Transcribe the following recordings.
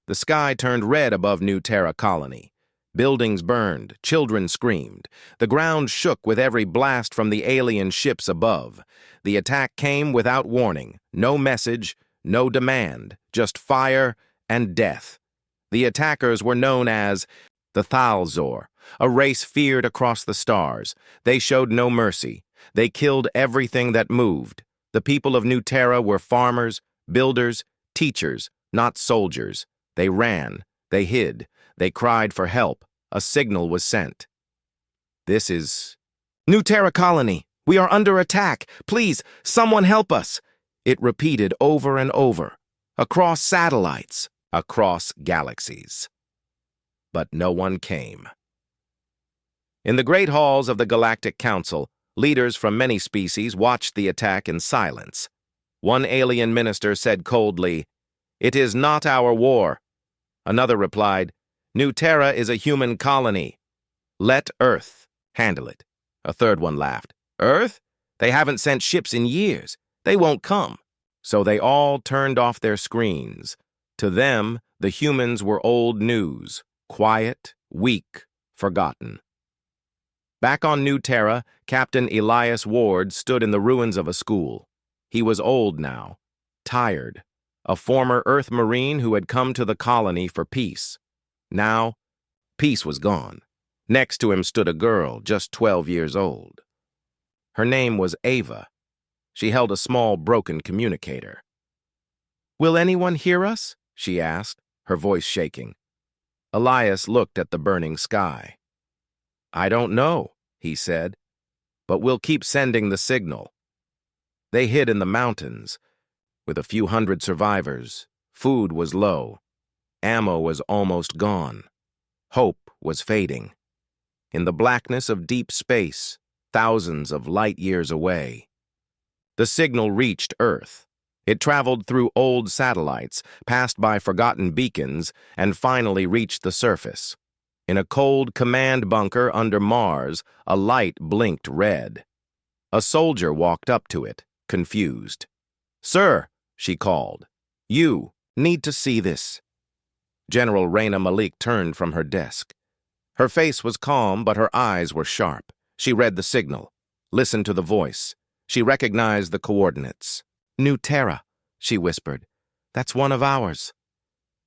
The sky turned red above New Terra colony. Buildings burned, children screamed. The ground shook with every blast from the alien ships above. The attack came without warning, no message, no demand, just fire and death. The attackers were known as the Thalzor, a race feared across the stars. They showed no mercy. They killed everything that moved. The people of New Terra were farmers, builders, teachers, not soldiers. They ran, they hid, they cried for help. A signal was sent. This is New Terra colony. We are under attack. Please, someone help us. It repeated over and over, across satellites, across galaxies. But no one came. In the great halls of the Galactic Council, leaders from many species watched the attack in silence. One alien minister said coldly, "It is not our war." Another replied, "New Terra is a human colony. Let Earth handle it." A third one laughed. "Earth? They haven't sent ships in years. They won't come." So they all turned off their screens. To them, the humans were old news, quiet, weak, forgotten. Back on New Terra, Captain Elias Ward stood in the ruins of a school. He was old now, tired, a former Earth Marine who had come to the colony for peace. Now, peace was gone. Next to him stood a girl, just 12 years old. Her name was Ava. She held a small, broken communicator. "Will anyone hear us?" she asked, her voice shaking. Elias looked at the burning sky. "I don't know," he said, "but we'll keep sending the signal." They hid in the mountains. With a few hundred survivors, food was low. Ammo was almost gone. Hope was fading. In the blackness of deep space, thousands of light years away, the signal reached Earth. It traveled through old satellites, passed by forgotten beacons, and finally reached the surface. In a cold command bunker under Mars, a light blinked red. A soldier walked up to it, confused. "Sir," she called, "you need to see this." General Raina Malik turned from her desk. Her face was calm, but her eyes were sharp. She read the signal, listened to the voice. She recognized the coordinates. "New Terra," she whispered. "That's one of ours."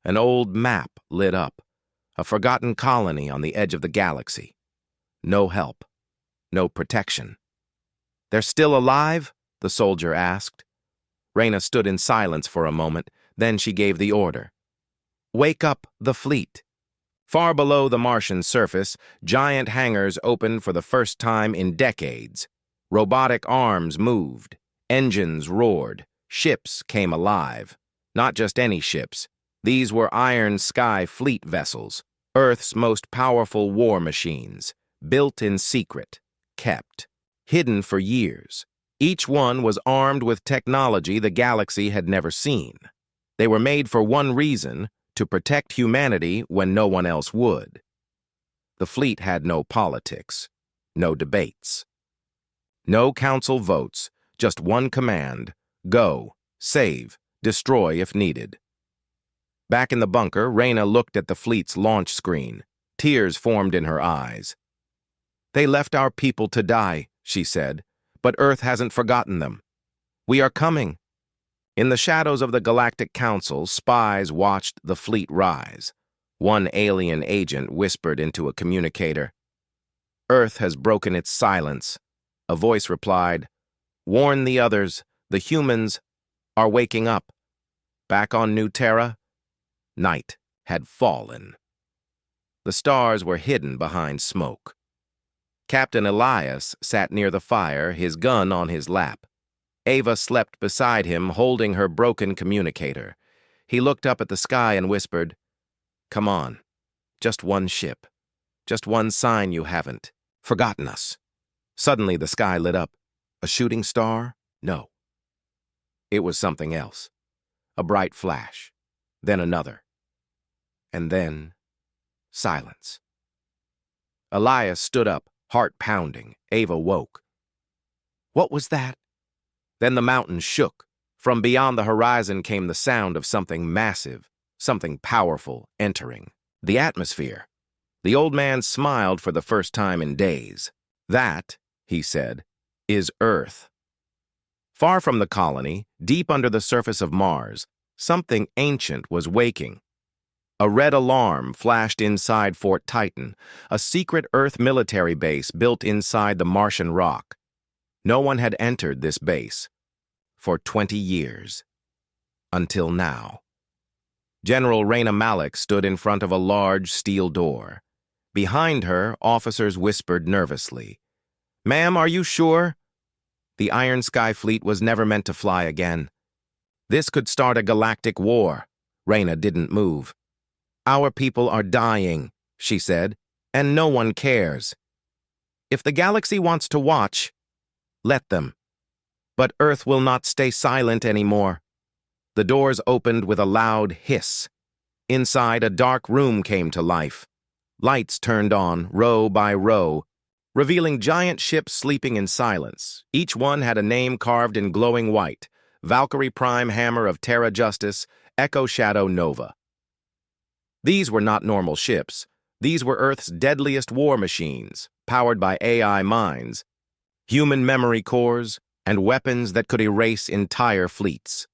An old map lit up. A forgotten colony on the edge of the galaxy. No help. No protection. "They're still alive?" the soldier asked. Raina stood in silence for a moment, then she gave the order. "Wake up the fleet." Far below the Martian surface, giant hangars opened for the first time in decades. Robotic arms moved. Engines roared. Ships came alive. Not just any ships. These were Iron Sky fleet vessels, Earth's most powerful war machines, built in secret, kept, hidden for years. Each one was armed with technology the galaxy had never seen. They were made for one reason, to protect humanity when no one else would. The fleet had no politics, no debates. No council votes, just one command: go, save, destroy if needed. Back in the bunker, Raina looked at the fleet's launch screen. Tears formed in her eyes. "They left our people to die," she said, "but Earth hasn't forgotten them. We are coming." In the shadows of the Galactic Council, spies watched the fleet rise. One alien agent whispered into a communicator, "Earth has broken its silence." A voice replied, "Warn the others, the humans are waking up." Back on New Terra, night had fallen. The stars were hidden behind smoke. Captain Elias sat near the fire, his gun on his lap. Ava slept beside him, holding her broken communicator. He looked up at the sky and whispered, "Come on, just one ship, just one sign you haven't forgotten us." Suddenly the sky lit up. A shooting star? No. It was something else. A bright flash, then another. And then, silence. Elias stood up, heart pounding. Ava woke. "What was that?" Then the mountains shook. From beyond the horizon came the sound of something massive, something powerful entering. The atmosphere. The old man smiled for the first time in days. That, he said, is Earth. Far from the colony, deep under the surface of Mars, something ancient was waking. A red alarm flashed inside Fort Titan, a secret Earth military base built inside the Martian rock. No one had entered this base for 20 years. Until now. General Raina Malik stood in front of a large steel door. Behind her, officers whispered nervously. "Ma'am, are you sure?" The Iron Sky Fleet was never meant to fly again. This could start a galactic war. Raina didn't move. "Our people are dying," she said, "and no one cares. If the galaxy wants to watch, let them. But Earth will not stay silent anymore." The doors opened with a loud hiss. Inside, a dark room came to life. Lights turned on, row by row, revealing giant ships sleeping in silence. Each one had a name carved in glowing white: Valkyrie Prime Hammer of Terra Justice, Echo Shadow Nova. These were not normal ships. These were Earth's deadliest war machines, powered by AI minds, human memory cores, and weapons that could erase entire fleets.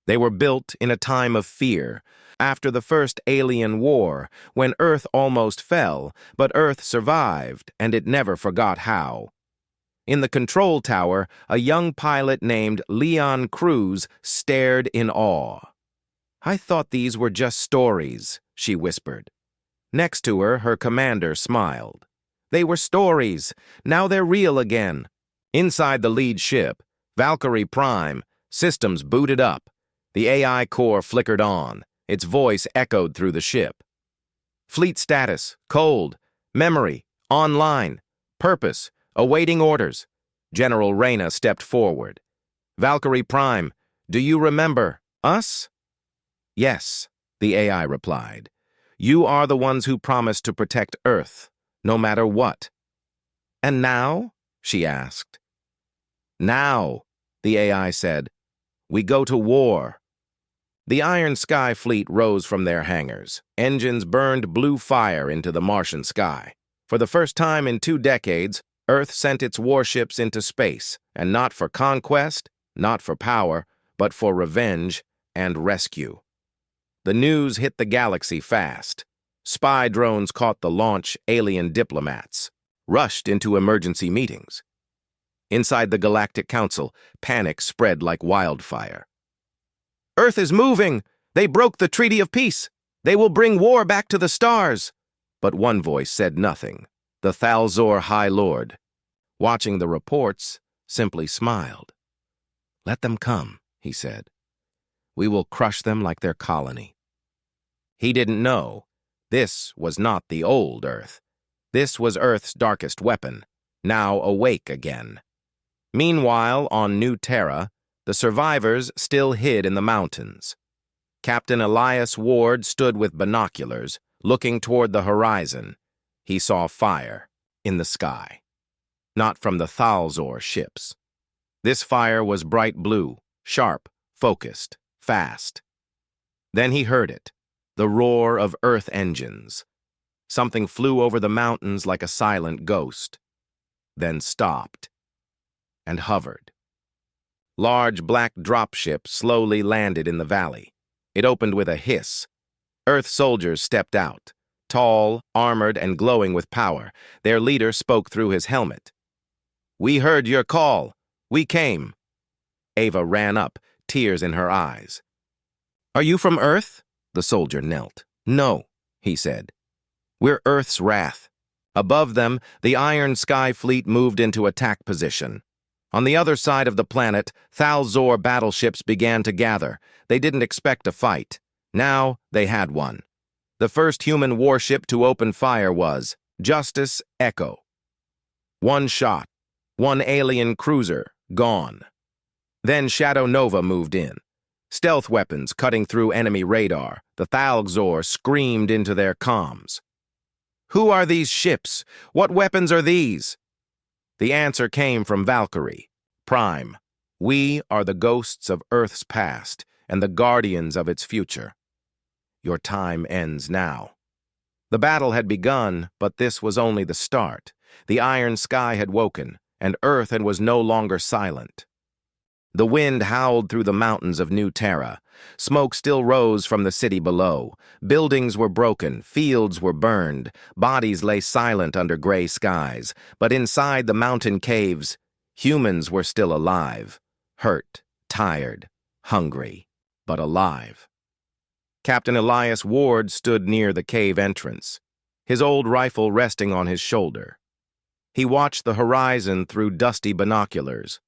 They were built in a time of fear, after the first alien war, when Earth almost fell, but Earth survived, and it never forgot how. In the control tower, a young pilot named Leon Cruz stared in awe. "I thought these were just stories," she whispered. Next to her, her commander smiled. "They were stories. Now they're real again." Inside the lead ship, Valkyrie Prime, systems booted up. The AI core flickered on. Its voice echoed through the ship. "Fleet status, cold. Memory, online. Purpose, awaiting orders." General Raina stepped forward. "Valkyrie Prime, do you remember us?" "Yes," the AI replied. "You are the ones who promised to protect Earth, no matter what." "And now?" she asked. "Now," the AI said, "we go to war." The Iron Sky Fleet rose from their hangars. Engines burned blue fire into the Martian sky. For the first time in 2 decades, Earth sent its warships into space, and not for conquest, not for power, but for revenge and rescue. The news hit the galaxy fast. Spy drones caught the launch. Alien diplomats rushed into emergency meetings. Inside the Galactic Council, panic spread like wildfire. "Earth is moving! They broke the Treaty of Peace! They will bring war back to the stars!" But one voice said nothing. The Thalzor High Lord, watching the reports, simply smiled. "Let them come," he said. "We will crush them like their colony." He didn't know. This was not the old Earth. This was Earth's darkest weapon, now awake again. Meanwhile, on New Terra, the survivors still hid in the mountains. Captain Elias Ward stood with binoculars, looking toward the horizon. He saw fire in the sky. Not from the Thalzor ships. This fire was bright blue, sharp, focused, fast. Then he heard it, the roar of Earth engines. Something flew over the mountains like a silent ghost, then stopped and hovered. Large black dropship slowly landed in the valley. It opened with a hiss. Earth soldiers stepped out, tall, armored, and glowing with power. Their leader spoke through his helmet. "We heard your call. We came." Ava ran up, tears in her eyes. "Are you from Earth?" The soldier knelt. "No," he said. "We're Earth's wrath." Above them, the Iron Sky Fleet moved into attack position. On the other side of the planet, Thalzor battleships began to gather. They didn't expect a fight. Now they had one. The first human warship to open fire was Justice Echo. One shot, one alien cruiser, gone. Then Shadow Nova moved in. Stealth weapons cutting through enemy radar. The Thalzor screamed into their comms. "Who are these ships? What weapons are these?" The answer came from Valkyrie Prime. "We are the ghosts of Earth's past and the guardians of its future." Your time ends now. The battle had begun, but this was only the start. The iron sky had woken, and Earth was no longer silent. The wind howled through the mountains of New Terra. Smoke still rose from the city below. Buildings were broken, fields were burned, bodies lay silent under gray skies. But inside the mountain caves, humans were still alive. Hurt, tired, hungry, but alive. Captain Elias Ward stood near the cave entrance, his old rifle resting on his shoulder. He watched the horizon through dusty binoculars.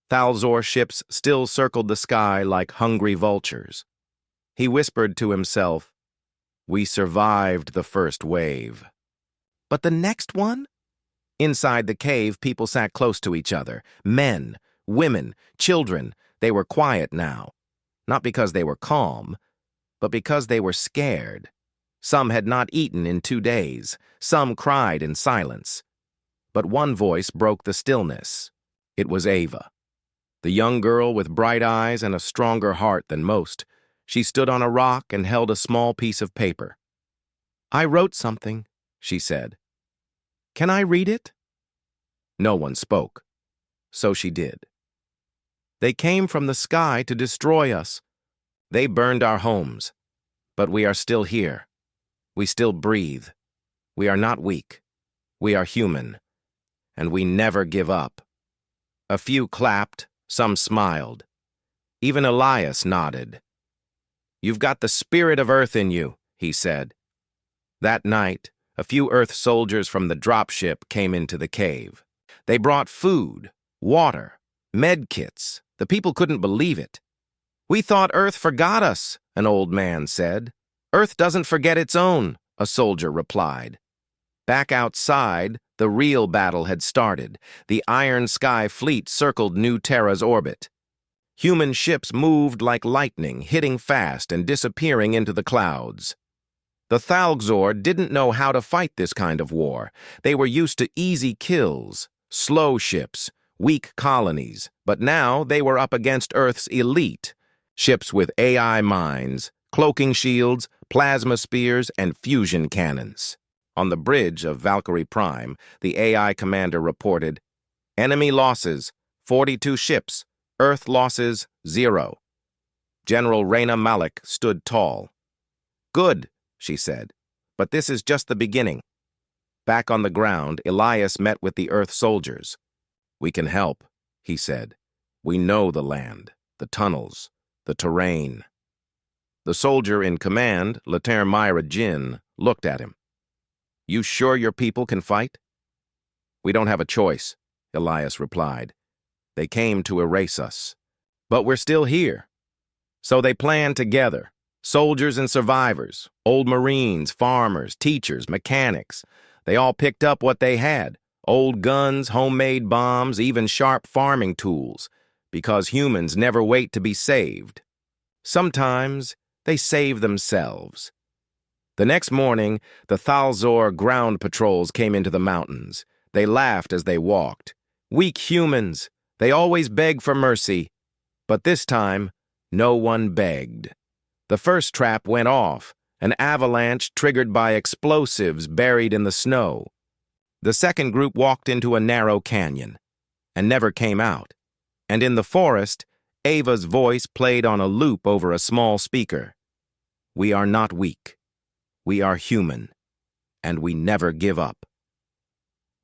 Thalzor ships still circled the sky like hungry vultures. He whispered to himself, "We survived the first wave." But the next one? Inside the cave, people sat close to each other. Men, women, children. They were quiet now. Not because they were calm, but because they were scared. Some had not eaten in 2 days. Some cried in silence. But one voice broke the stillness. It was Ava. The young girl with bright eyes and a stronger heart than most. She stood on a rock and held a small piece of paper. "I wrote something," she said. "Can I read it?" No one spoke. So she did. "They came from the sky to destroy us. They burned our homes. But we are still here. We still breathe. We are not weak. We are human. And we never give up." A few clapped. Some smiled. Even Elias nodded. "You've got the spirit of Earth in you," he said. That night, a few Earth soldiers from the dropship came into the cave. They brought food, water, med kits. The people couldn't believe it. "We thought Earth forgot us," an old man said. "Earth doesn't forget its own," a soldier replied. Back outside, the real battle had started. The Iron Sky Fleet circled New Terra's orbit. Human ships moved like lightning, hitting fast and disappearing into the clouds. The Thalzor didn't know how to fight this kind of war. They were used to easy kills, slow ships, weak colonies, but now they were up against Earth's elite. Ships with AI mines, cloaking shields, plasma spears, and fusion cannons. On the bridge of Valkyrie Prime, the AI commander reported, "Enemy losses, 42 ships. Earth losses, 0. General Reyna Malik stood tall. "Good," she said, "but this is just the beginning." Back on the ground, Elias met with the Earth soldiers. "We can help," he said. "We know the land, the tunnels, the terrain." The soldier in command, Later Myra Jin, looked at him. "You sure your people can fight?" "We don't have a choice," Elias replied. "They came to erase us. But we're still here." So they planned together. Soldiers and survivors, old Marines, farmers, teachers, mechanics. They all picked up what they had. Old guns, homemade bombs, even sharp farming tools. Because humans never wait to be saved. Sometimes they save themselves. The next morning, the Thalzor ground patrols came into the mountains. They laughed as they walked. Weak humans. They always beg for mercy. But this time, no one begged. The first trap went off, an avalanche triggered by explosives buried in the snow. The second group walked into a narrow canyon and never came out. And in the forest, Ava's voice played on a loop over a small speaker. "We are not weak. We are human, and we never give up."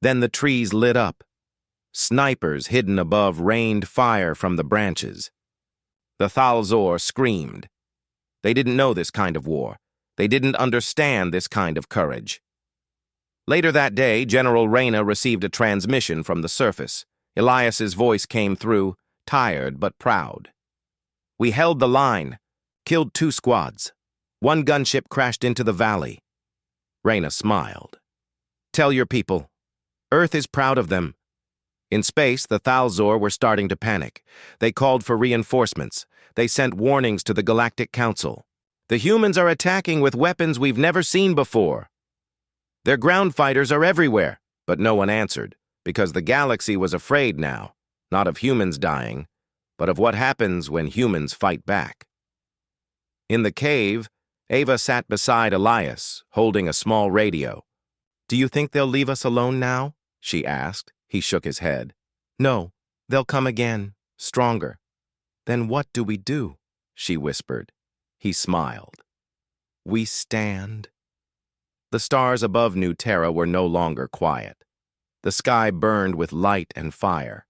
Then the trees lit up. Snipers hidden above rained fire from the branches. The Thalzor screamed. They didn't know this kind of war. They didn't understand this kind of courage. Later that day, General Reyna received a transmission from the surface. Elias's voice came through, tired but proud. "We held the line, killed 2 squads. 1 gunship crashed into the valley." Reyna smiled. "Tell your people. Earth is proud of them." In space, the Thalzor were starting to panic. They called for reinforcements. They sent warnings to the Galactic Council. "The humans are attacking with weapons we've never seen before. Their ground fighters are everywhere." But no one answered, because the galaxy was afraid now, not of humans dying, but of what happens when humans fight back. In the cave, Ava sat beside Elias, holding a small radio. "Do you think they'll leave us alone now?" she asked. He shook his head. "No, they'll come again, stronger." "Then what do we do?" she whispered. He smiled. "We stand." The stars above New Terra were no longer quiet. The sky burned with light and fire.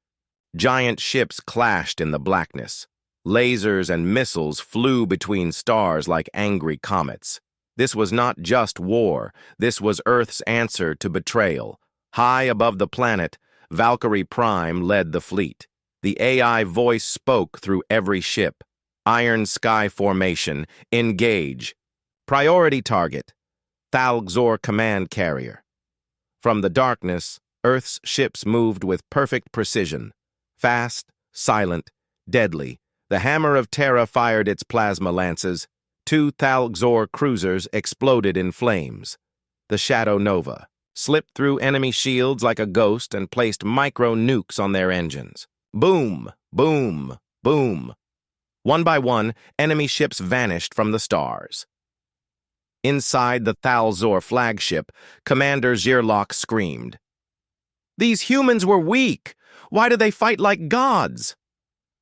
Giant ships clashed in the blackness. Lasers and missiles flew between stars like angry comets. This was not just war. This was Earth's answer to betrayal. High above the planet, Valkyrie Prime led the fleet. The AI voice spoke through every ship. Iron Sky Formation, engage. Priority target, Thalgzor Command Carrier. From the darkness, Earth's ships moved with perfect precision. Fast, silent, deadly. The Hammer of Terra fired its plasma lances. 2 Thalgzor cruisers exploded in flames. The Shadow Nova slipped through enemy shields like a ghost and placed micro-nukes on their engines. Boom, boom, boom. One by one, enemy ships vanished from the stars. Inside the Thalgzor flagship, Commander Zirlok screamed, "These humans were weak! Why do they fight like gods?"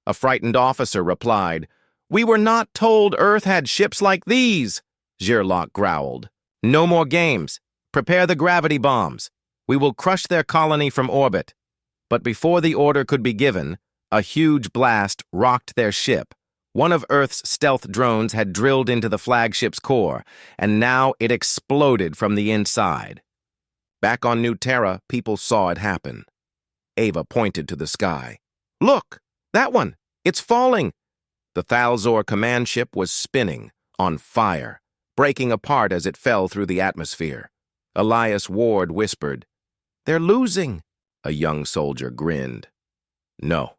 A frightened officer replied, "We were not told Earth had ships like these," Zirlok growled. "No more games. Prepare the gravity bombs. We will crush their colony from orbit." But before the order could be given, a huge blast rocked their ship. One of Earth's stealth drones had drilled into the flagship's core, and now it exploded from the inside. Back on New Terra, people saw it happen. Ava pointed to the sky. "Look! That one! It's falling!" The Thalgzor command ship was spinning, on fire, breaking apart as it fell through the atmosphere. Elias Ward whispered, "They're losing." A young soldier grinned. "No,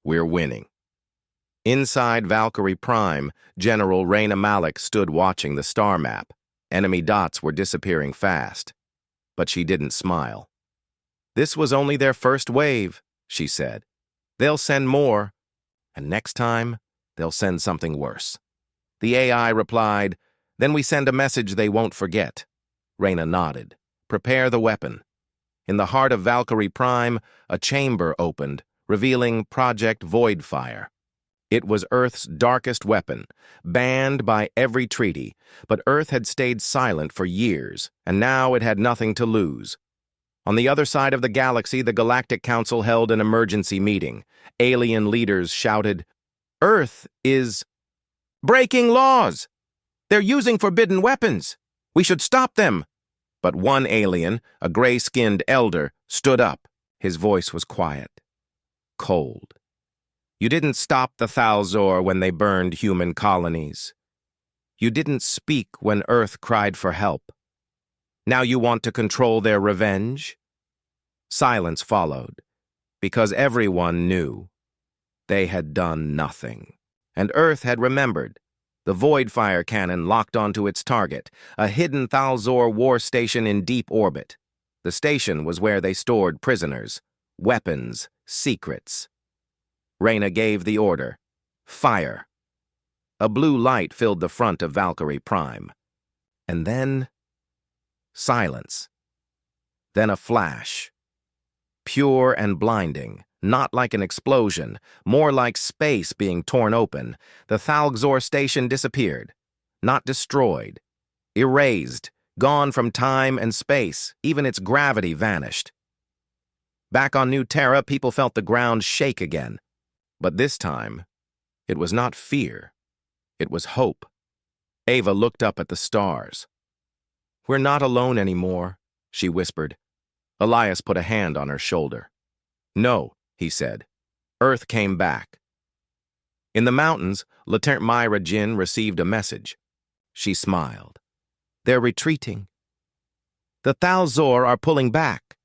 we're winning." Inside Valkyrie Prime, General Reyna Malik stood watching the star map. Enemy dots were disappearing fast. But she didn't smile. "This was only their first wave," she said. "They'll send more, and next time, they'll send something worse." The AI replied, "Then we send a message they won't forget." Reyna nodded. "Prepare the weapon." In the heart of Valkyrie Prime, a chamber opened, revealing Project Voidfire. It was Earth's darkest weapon, banned by every treaty, but Earth had stayed silent for years, and now it had nothing to lose. On the other side of the galaxy, the Galactic Council held an emergency meeting. Alien leaders shouted, "Earth is breaking laws! They're using forbidden weapons! We should stop them!" But one alien, a gray-skinned elder, stood up. His voice was quiet, cold. "You didn't stop the Thalgzor when they burned human colonies. You didn't speak when Earth cried for help. Now you want to control their revenge?" Silence followed, because everyone knew they had done nothing. And Earth had remembered. The Voidfire cannon locked onto its target, a hidden Thalgzor war station in deep orbit. The station was where they stored prisoners, weapons, secrets. Reyna gave the order, "Fire." A blue light filled the front of Valkyrie Prime. And then, silence. Then a flash. Pure and blinding, not like an explosion, more like space being torn open. The Thalgzor station disappeared. Not destroyed. Erased, gone from time and space. Even its gravity vanished. Back on New Terra, people felt the ground shake again. But this time, it was not fear. It was hope. Ava looked up at the stars. "We're not alone anymore," she whispered. Elias put a hand on her shoulder. "No," he said. "Earth came back." In the mountains, Lieutenant Myra Jin received a message. She smiled. "They're retreating. The Thalgzor are pulling back."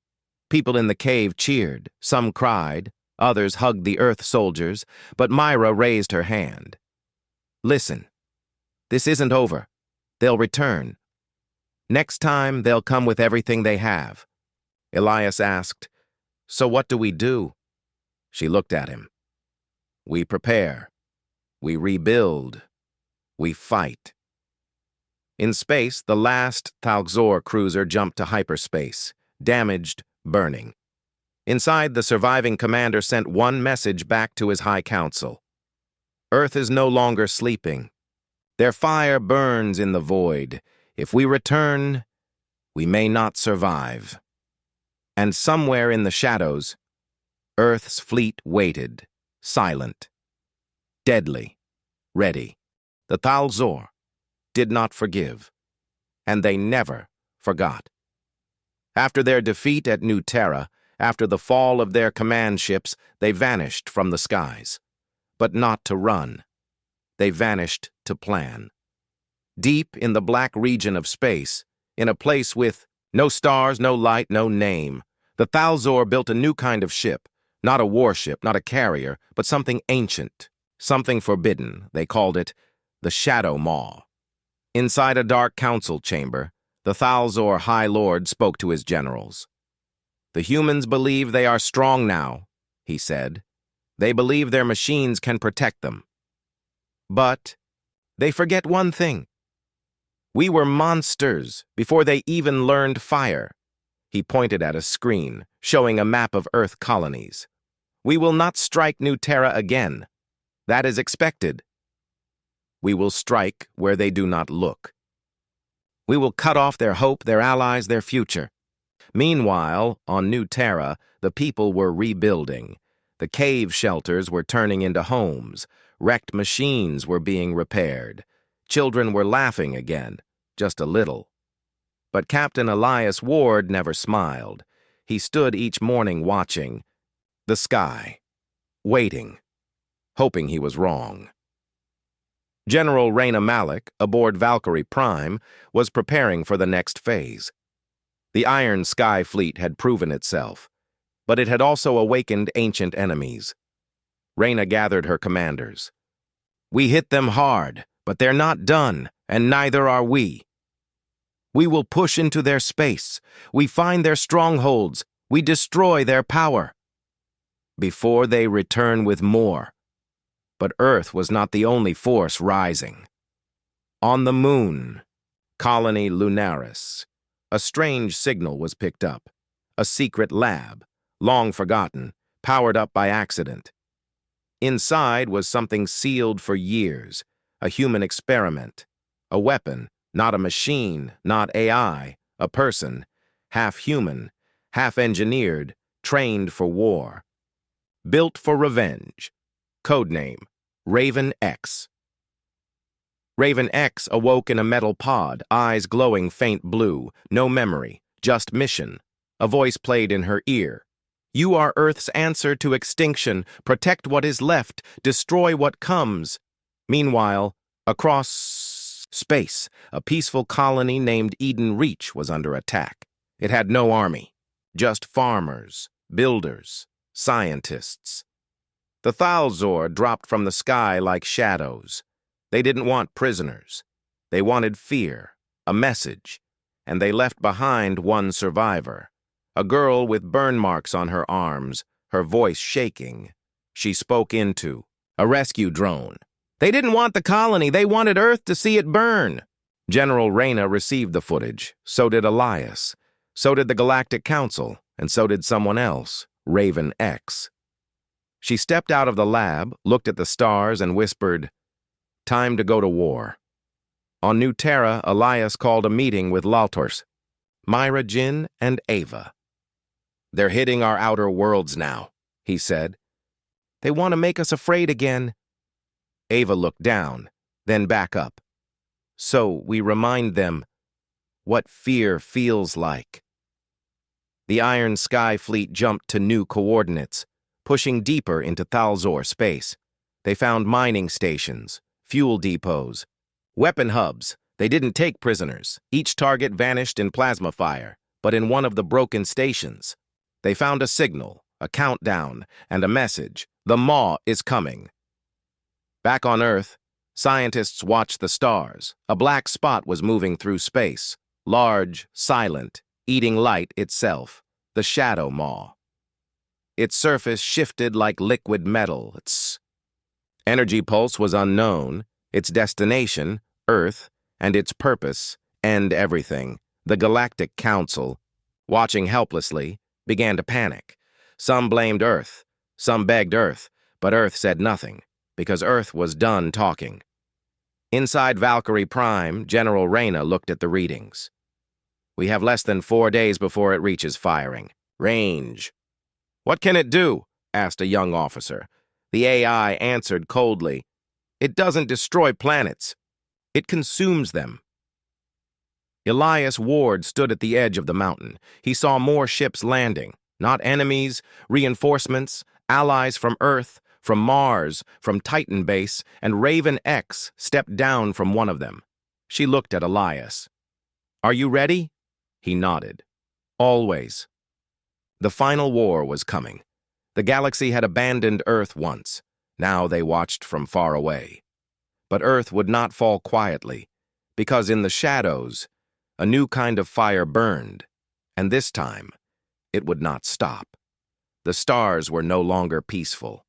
People in the cave cheered. Some cried. Others hugged the Earth soldiers, but Myra raised her hand. "Listen, this isn't over. They'll return. Next time, they'll come with everything they have." Elias asked, "So what do we do?" She looked at him. "We prepare. We rebuild. We fight." In space, the last Thalxor cruiser jumped to hyperspace, damaged, burning. Inside, the surviving commander sent one message back to his High Council. Earth is no longer sleeping. Their fire burns in the void. If we return, we may not survive. And somewhere in the shadows, Earth's fleet waited, silent, deadly, ready. The Thalxor did not forgive, and they never forgot. After their defeat at New Terra, after the fall of their command ships, they vanished from the skies. But not to run. They vanished to plan. Deep in the black region of space, in a place with no stars, no light, no name, the Thalxor built a new kind of ship, not a warship, not a carrier, but something ancient, something forbidden. They called it the Shadow Maw. Inside a dark council chamber, the Thalxor High Lord spoke to his generals. "The humans believe they are strong now," he said. "They believe their machines can protect them. But they forget one thing. We were monsters before they even learned fire." He pointed at a screen, showing a map of Earth colonies. "We will not strike New Terra again. That is expected. We will strike where they do not look. We will cut off their hope, their allies, their future." Meanwhile, on New Terra, the people were rebuilding. The cave shelters were turning into homes. Wrecked machines were being repaired. Children were laughing again, just a little. But Captain Elias Ward never smiled. He stood each morning watching the sky, waiting, hoping he was wrong. General Reyna Malik, aboard Valkyrie Prime, was preparing for the next phase. The Iron Sky Fleet had proven itself, but it had also awakened ancient enemies. Reyna gathered her commanders. "We hit them hard, but they're not done, and neither are we. We will push into their space. We find their strongholds. We destroy their power. Before they return with more." But Earth was not the only force rising. On the moon, Colony Lunaris, a strange signal was picked up. A secret lab, long forgotten, powered up by accident. Inside was something sealed for years, a human experiment, a weapon, not a machine, not AI, a person, half human, half engineered, trained for war. Built for revenge. Codename, Raven X. Raven X awoke in a metal pod, eyes glowing faint blue, no memory, just mission. A voice played in her ear. "You are Earth's answer to extinction. Protect what is left. Destroy what comes." Meanwhile, across space, a peaceful colony named Eden Reach was under attack. It had no army, just farmers, builders, scientists. The Thalxor dropped from the sky like shadows. They didn't want prisoners. They wanted fear, a message, and they left behind one survivor. A girl with burn marks on her arms, her voice shaking. She spoke into a rescue drone. "They didn't want the colony, they wanted Earth to see it burn." General Reyna received the footage. So did Elias. So did the Galactic Council, and so did someone else, Raven X. She stepped out of the lab, looked at the stars, and whispered, "Time to go to war." On New Terra, Elias called a meeting with Laltors, Myra Jin, and Ava. "They're hitting our outer worlds now," he said. "They want to make us afraid again." Ava looked down, then back up. "So we remind them what fear feels like." The Iron Sky Fleet jumped to new coordinates, pushing deeper into Thalxor space. They found mining stations, fuel depots, weapon hubs. They didn't take prisoners. Each target vanished in plasma fire, but in one of the broken stations. They found a signal, a countdown, and a message. The Maw is coming. Back on Earth, scientists watched the stars. A black spot was moving through space, large, silent, eating light itself, the Shadow Maw. Its surface shifted like liquid metal. Its energy pulse was unknown. Its destination, Earth, and its purpose, end everything. The Galactic Council, watching helplessly, began to panic. Some blamed Earth, some begged Earth, but Earth said nothing, because Earth was done talking. Inside Valkyrie Prime, General Reyna looked at the readings. We have less than 4 days before it reaches firing. Range. What can it do? Asked a young officer. The AI answered coldly. It doesn't destroy planets. It consumes them. Elias Ward stood at the edge of the mountain. He saw more ships landing. Not enemies, reinforcements, allies from Earth, from Mars, from Titan Base, and Raven X stepped down from one of them. She looked at Elias. Are you ready? He nodded. Always. The final war was coming. The galaxy had abandoned Earth once. Now they watched from far away. But Earth would not fall quietly, because in the shadows, a new kind of fire burned, and this time, it would not stop. The stars were no longer peaceful.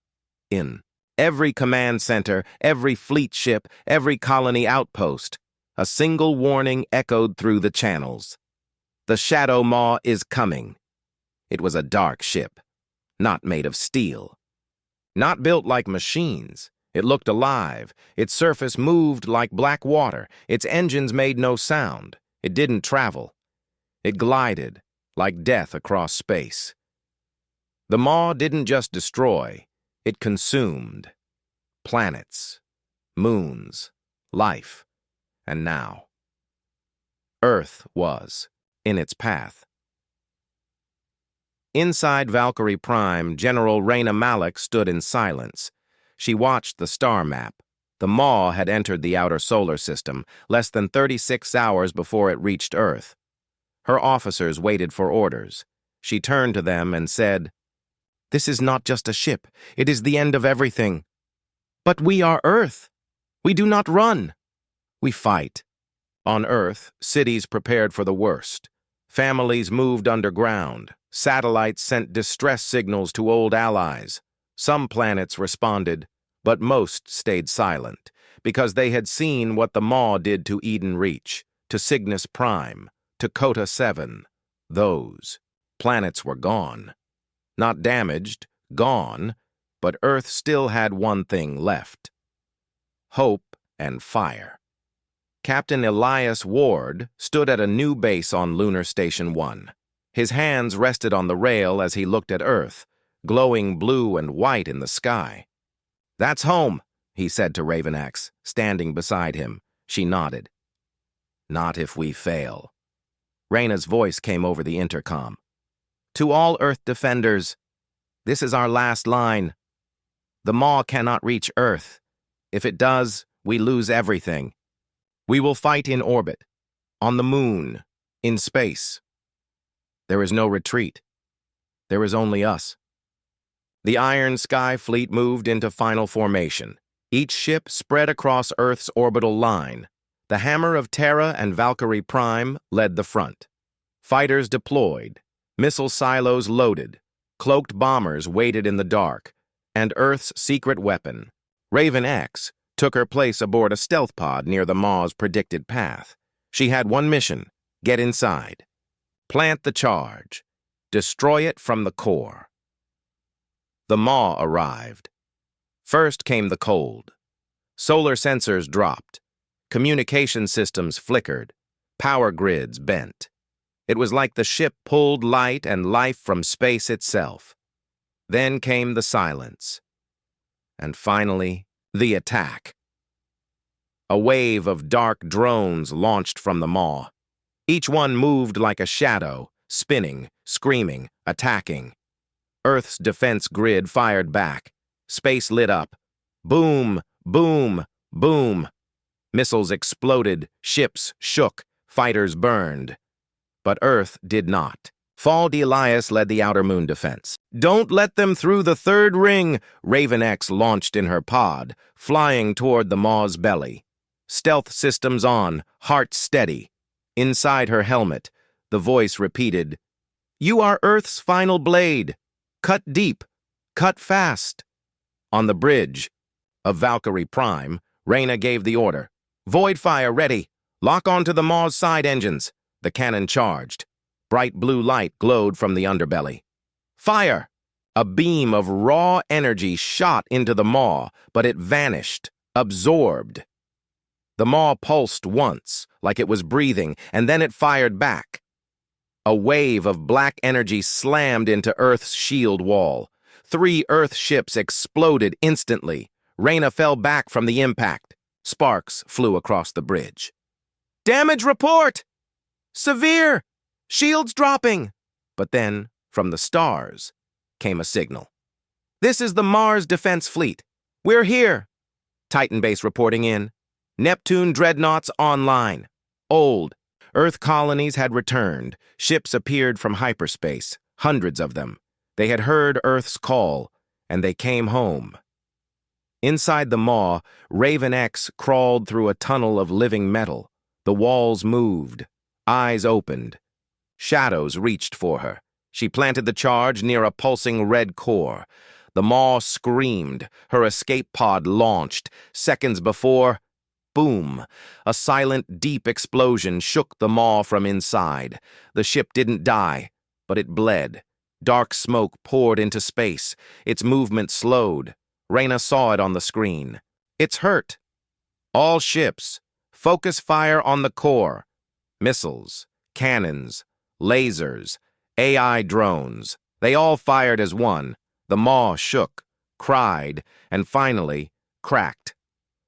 In every command center, every fleet ship, every colony outpost, a single warning echoed through the channels. The Shadow Maw is coming. It was a dark ship, not made of steel. Not built like machines. It looked alive. Its surface moved like black water. Its engines made no sound. It didn't travel. It glided, like death across space. The Maw didn't just destroy, it consumed. Planets, moons, life, and now. Earth was in its path. Inside Valkyrie Prime, General Reyna Malik stood in silence. She watched the star map. The Maw had entered the outer solar system less than 36 hours before it reached Earth. Her officers waited for orders. She turned to them and said, "This is not just a ship. It is the end of everything. But we are Earth. We do not run. We fight." On Earth, cities prepared for the worst. Families moved underground. Satellites sent distress signals to old allies. Some planets responded, but most stayed silent, because they had seen what the Maw did to Eden Reach, to Cygnus Prime, to Cota 7. Those planets were gone. Not damaged, gone, but Earth still had one thing left. Hope and fire. Captain Elias Ward stood at a new base on Lunar Station 1. His hands rested on the rail as he looked at Earth, glowing blue and white in the sky. "That's home," he said to Raven X, standing beside him. She nodded. "Not if we fail." Reyna's voice came over the intercom. "To all Earth defenders, this is our last line. The Maw cannot reach Earth. If it does, we lose everything. We will fight in orbit, on the moon, in space. There is no retreat. There is only us." The Iron Sky Fleet moved into final formation. Each ship spread across Earth's orbital line. The Hammer of Terra and Valkyrie Prime led the front. Fighters deployed, missile silos loaded, cloaked bombers waited in the dark, and Earth's secret weapon, Raven X, took her place aboard a stealth pod near the Maw's predicted path. She had one mission: get inside. Plant the charge. Destroy it from the core. The Maw arrived. First came the cold. Solar sensors dropped. Communication systems flickered. Power grids bent. It was like the ship pulled light and life from space itself. Then came the silence. And finally, the attack. A wave of dark drones launched from the Maw. Each one moved like a shadow, spinning, screaming, attacking. Earth's defense grid fired back. Space lit up. Boom, boom, boom. Missiles exploded, ships shook, fighters burned. But Earth did not. Fall Elias led the outer moon defense. "Don't let them through the third ring," Raven X launched in her pod, flying toward the Maw's belly. Stealth systems on, heart steady. Inside her helmet, the voice repeated, "You are Earth's final blade. Cut deep. Cut fast." On the bridge of Valkyrie Prime, Reyna gave the order. "Void fire ready. Lock onto the Maw's side engines. The cannon charged. Bright blue light glowed from the underbelly. Fire! A beam of raw energy shot into the Maw, but it vanished, absorbed. The Maw pulsed once, like it was breathing, and then it fired back. A wave of black energy slammed into Earth's shield wall. 3 Earth ships exploded instantly. Reyna fell back from the impact. Sparks flew across the bridge. Damage report! Severe! Shields dropping! But then, from the stars, came a signal. This is the Mars Defense Fleet. We're here. Titan base reporting in. Neptune dreadnoughts online. Old. Earth colonies had returned. Ships appeared from hyperspace, hundreds of them. They had heard Earth's call, and they came home. Inside the Maw, Raven X crawled through a tunnel of living metal. The walls moved. Eyes opened. Shadows reached for her. She planted the charge near a pulsing red core. The Maw screamed. Her escape pod launched. Seconds before, boom! A silent, deep explosion shook the Maw from inside. The ship didn't die, but it bled. Dark smoke poured into space. Its movement slowed. Reyna saw it on the screen. It's hurt. All ships, focus fire on the core. Missiles, cannons, lasers, AI drones. They all fired as one. The Maw shook, cried, and finally cracked.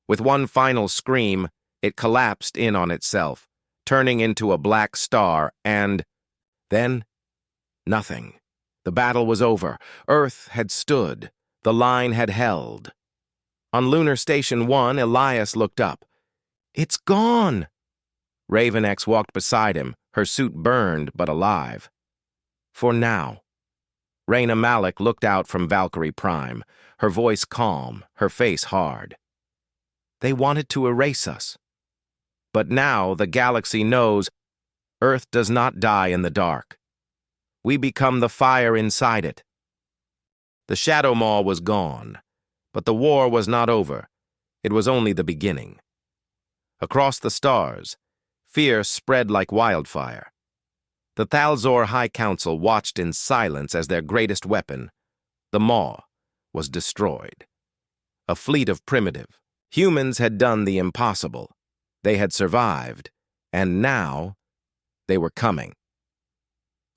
With one final scream, it collapsed in on itself, turning into a black star, and then nothing. The battle was over. Earth had stood. The line had held. On Lunar Station 1, Elias looked up. It's gone! Raven X walked beside him, her suit burned but alive. For now. Reyna Malik looked out from Valkyrie Prime, her voice calm, her face hard. They wanted to erase us. But now the galaxy knows Earth does not die in the dark. We become the fire inside it. The Shadow Maw was gone, but the war was not over. It was only the beginning. Across the stars, fear spread like wildfire. The Thalzor High Council watched in silence as their greatest weapon, the Maw, was destroyed. A fleet of primitive. Humans had done the impossible. They had survived, and now they were coming.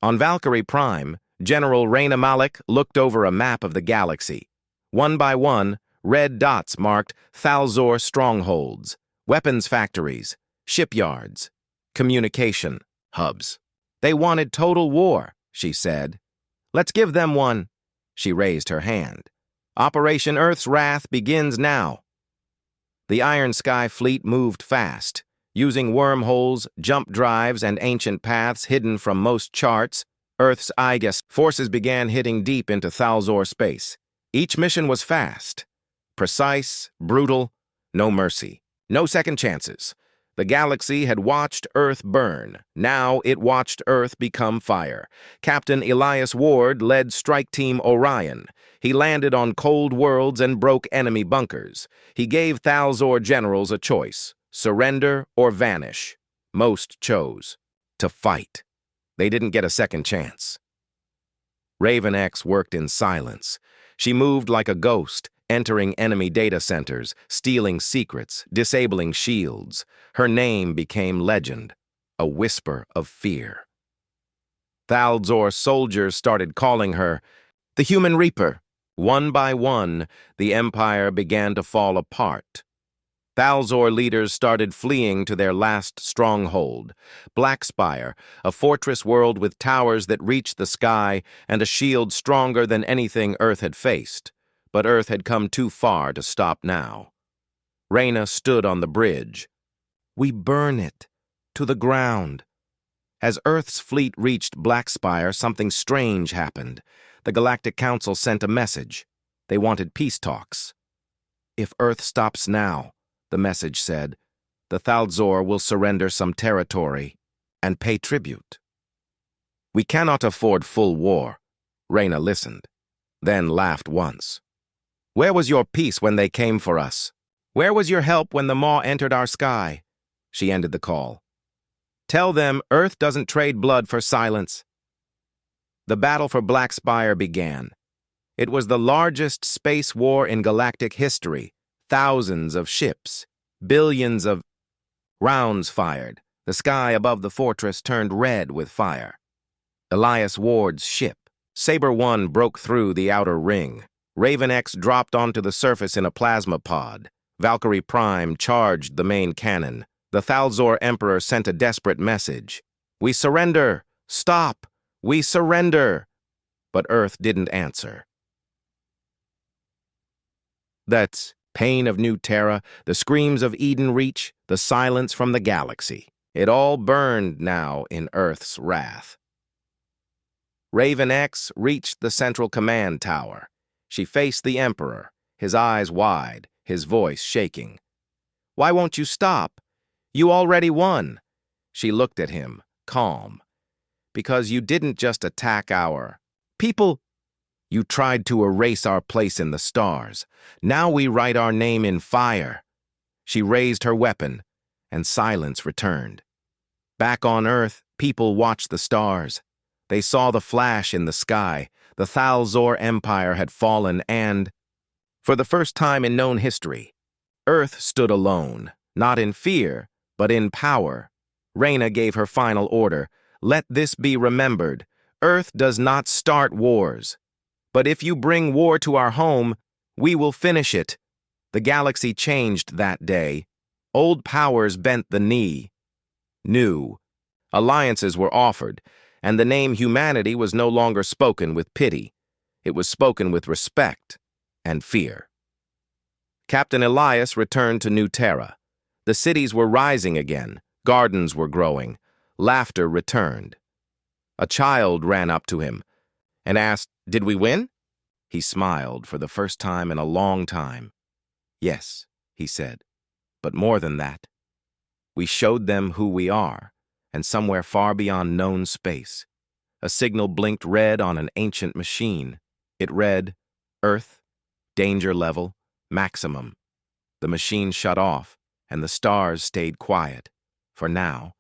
On Valkyrie Prime, General Reyna Malik looked over a map of the galaxy. One by one, red dots marked Thalzor strongholds, weapons factories, shipyards, communication hubs. They wanted total war, she said. Let's give them one. She raised her hand. Operation Earth's Wrath begins now. The Iron Sky fleet moved fast. Using wormholes, jump drives, and ancient paths hidden from most charts, Earth's Aegis forces began hitting deep into Thalzor space. Each mission was fast, precise, brutal, no mercy, no second chances. The galaxy had watched Earth burn. Now it watched Earth become fire. Captain Elias Ward led Strike Team Orion. He landed on cold worlds and broke enemy bunkers. He gave Thalzor generals a choice: surrender or vanish. Most chose to fight. They didn't get a second chance. Raven X worked in silence. She moved like a ghost, entering enemy data centers, stealing secrets, disabling shields. Her name became legend, a whisper of fear. Thalzor soldiers started calling her the Human Reaper. One by one, the Empire began to fall apart. Thalzor leaders started fleeing to their last stronghold, Blackspire, a fortress world with towers that reached the sky and a shield stronger than anything Earth had faced. But Earth had come too far to stop now. Reyna stood on the bridge. We burn it, to the ground. As Earth's fleet reached Blackspire, something strange happened. The Galactic Council sent a message. They wanted peace talks. If Earth stops now, the message said, the Thalzor will surrender some territory and pay tribute. We cannot afford full war. Reyna listened, then laughed once. Where was your peace when they came for us? Where was your help when the Maw entered our sky? She ended the call. Tell them Earth doesn't trade blood for silence. The battle for Black Spire began. It was the largest space war in galactic history. Thousands of ships, billions of rounds fired. The sky above the fortress turned red with fire. Elias Ward's ship, Saber 1, broke through the outer ring. Raven X dropped onto the surface in a plasma pod. Valkyrie Prime charged the main cannon. The Thalzor Emperor sent a desperate message. We surrender! Stop! We surrender! But Earth didn't answer. That's pain of New Terra, the screams of Eden Reach, the silence from the galaxy. It all burned now in Earth's wrath. Raven X reached the central command tower. She faced the Emperor, his eyes wide, his voice shaking. Why won't you stop? You already won. She looked at him, calm. Because you didn't just attack our people. You tried to erase our place in the stars. Now we write our name in fire. She raised her weapon, and silence returned. Back on Earth, people watched the stars. They saw the flash in the sky. The Thalzor Empire had fallen and, for the first time in known history, Earth stood alone, not in fear, but in power. Reyna gave her final order. Let this be remembered. Earth does not start wars. But if you bring war to our home, we will finish it. The galaxy changed that day. Old powers bent the knee. New alliances were offered, and the name humanity was no longer spoken with pity. It was spoken with respect and fear. Captain Elias returned to New Terra. The cities were rising again. Gardens were growing. Laughter returned. A child ran up to him and asked, "Did we win?" He smiled for the first time in a long time. "Yes," he said, "but more than that. We showed them who we are, and somewhere far beyond known space. A signal blinked red on an ancient machine. It read, Earth, danger level, maximum. The machine shut off, and the stars stayed quiet, for now.